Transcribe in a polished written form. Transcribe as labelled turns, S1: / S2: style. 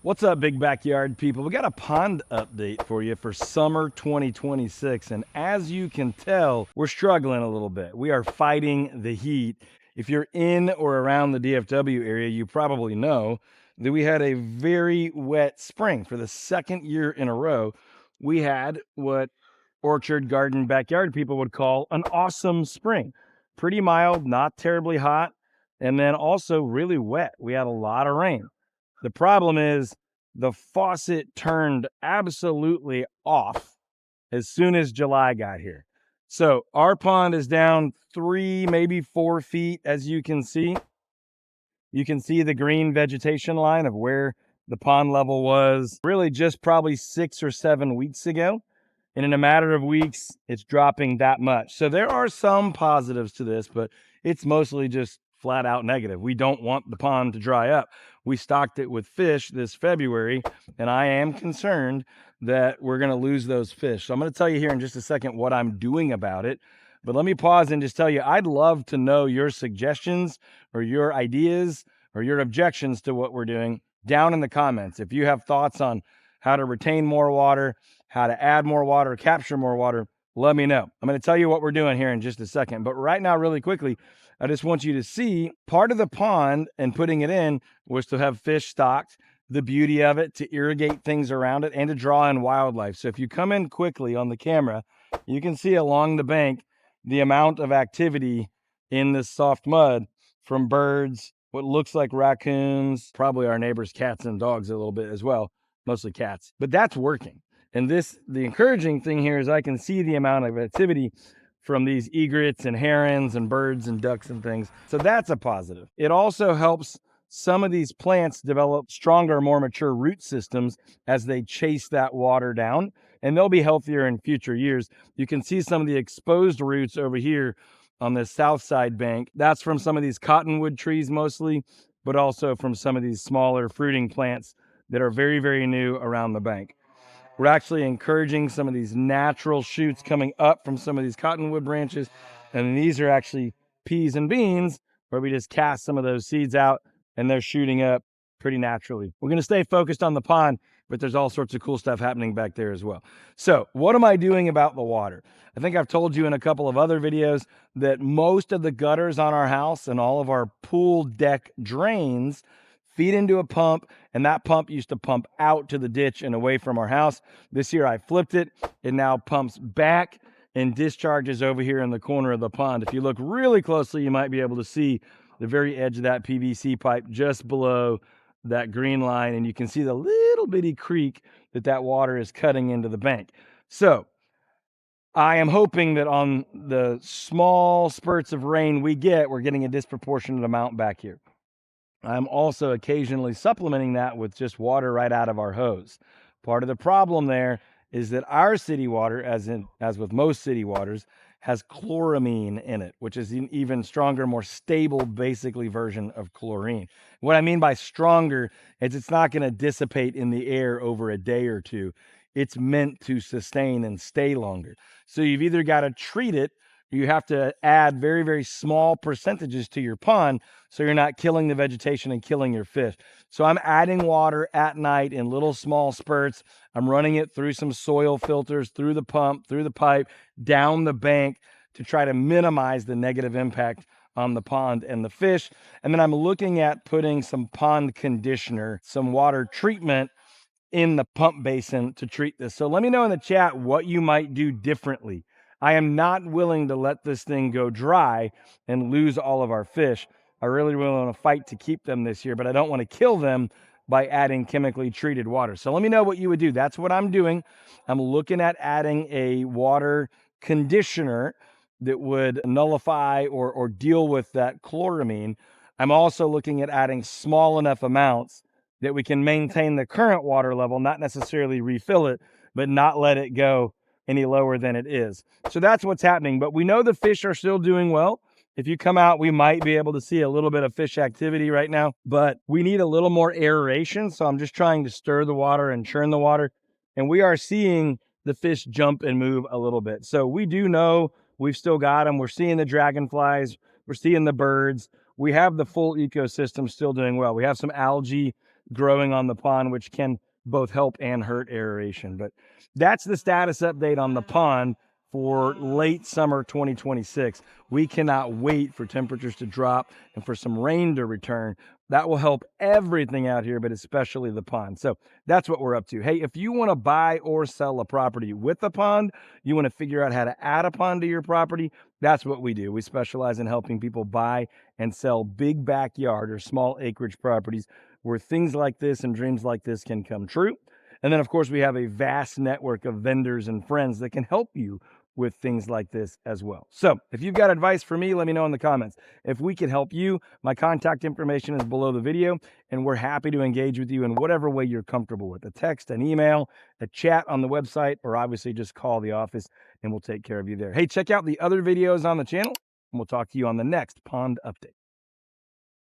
S1: What's up, big backyard people? We got a pond update for you for summer 2026. And as you can tell, we're struggling a little bit. We are fighting the heat. If you're in or around the DFW area, you probably know that we had a very wet spring. For the second year in a row, we had what orchard, garden, backyard people would call an awesome spring. Pretty mild, not terribly hot, and then also really wet. We had a lot of rain. The problem is the faucet turned absolutely off as soon as July got here. So our pond is down 3, maybe 4 feet, as you can see. You can see the green vegetation line of where the pond level was really just probably 6 or 7 weeks ago. And in a matter of weeks, it's dropping that much. So there are some positives to this, but it's mostly just flat out negative. We don't want the pond to dry up. We stocked it with fish this February, and I am concerned that we're going to lose those fish. So I'm going to tell you here in just a second what I'm doing about it. But let me pause and just tell you, I'd love to know your suggestions or your ideas or your objections to what we're doing down in the comments. If you have thoughts on how to retain more water, how to add more water, capture more water, let me know. I'm going to tell you what we're doing here in just a second. But right now, really quickly, I just want you to see part of the pond and putting it in was to have fish stocked. The beauty of it, to irrigate things around it and to draw in wildlife. So if you come in quickly on the camera, you can see along the bank the amount of activity in this soft mud from birds, what looks like raccoons, probably our neighbors' cats and dogs a little bit as well, mostly cats. But that's working. And the encouraging thing here is I can see the amount of activity from these egrets and herons and birds and ducks and things. So that's a positive. It also helps some of these plants develop stronger, more mature root systems as they chase that water down, and they'll be healthier in future years. You can see some of the exposed roots over here on the south side bank. That's from some of these cottonwood trees mostly, but also from some of these smaller fruiting plants that are very, very new around the bank. We're actually encouraging some of these natural shoots coming up from some of these cottonwood branches. And these are actually peas and beans where we just cast some of those seeds out and they're shooting up pretty naturally. We're going to stay focused on the pond, but there's all sorts of cool stuff happening back there as well. So what am I doing about the water? I think I've told you in a couple of other videos that most of the gutters on our house and all of our pool deck drains feed into a pump, and that pump used to pump out to the ditch and away from our house. This year I flipped it. It now pumps back and discharges over here in the corner of the pond. If you look really closely, you might be able to see the very edge of that PVC pipe just below that green line, and you can see the little bitty creek that water is cutting into the bank. So I am hoping that on the small spurts of rain we get, we're getting a disproportionate amount back here. I'm also occasionally supplementing that with just water right out of our hose. Part of the problem there is that our city water, as with most city waters, has chloramine in it, which is an even stronger, more stable, basically version of chlorine. What I mean by stronger is it's not going to dissipate in the air over a day or two. It's meant to sustain and stay longer. So you've either got to treat it, you have to add very, very small percentages to your pond so you're not killing the vegetation and killing your fish. So I'm adding water at night in little small spurts. I'm running it through some soil filters, through the pump, through the pipe, down the bank to try to minimize the negative impact on the pond and the fish. And then I'm looking at putting some pond conditioner, some water treatment in the pump basin to treat this. So let me know in the chat what you might do differently. I am not willing to let this thing go dry and lose all of our fish. I really want to fight to keep them this year, but I don't want to kill them by adding chemically treated water. So let me know what you would do. That's what I'm doing. I'm looking at adding a water conditioner that would nullify or deal with that chloramine. I'm also looking at adding small enough amounts that we can maintain the current water level, not necessarily refill it, but not let it go any lower than it is. So that's what's happening. But we know the fish are still doing well. If you come out, we might be able to see a little bit of fish activity right now, but we need a little more aeration. So I'm just trying to stir the water and churn the water. And we are seeing the fish jump and move a little bit. So we do know we've still got them. We're seeing the dragonflies. We're seeing the birds. We have the full ecosystem still doing well. We have some algae growing on the pond, which can both help and hurt aeration. But that's the status update on the pond for late summer 2026. We cannot wait for temperatures to drop and for some rain to return. That will help everything out here, but especially the pond. So that's what we're up to. Hey, if you want to buy or sell a property with a pond, you want to figure out how to add a pond to your property, that's what we do. We specialize in helping people buy and sell big backyard or small acreage properties where things like this and dreams like this can come true. And then, of course, we have a vast network of vendors and friends that can help you with things like this as well. So if you've got advice for me, let me know in the comments. If we can help you, my contact information is below the video, and we're happy to engage with you in whatever way you're comfortable with: a text, an email, a chat on the website, or obviously just call the office and we'll take care of you there. Hey, check out the other videos on the channel, and we'll talk to you on the next pond update.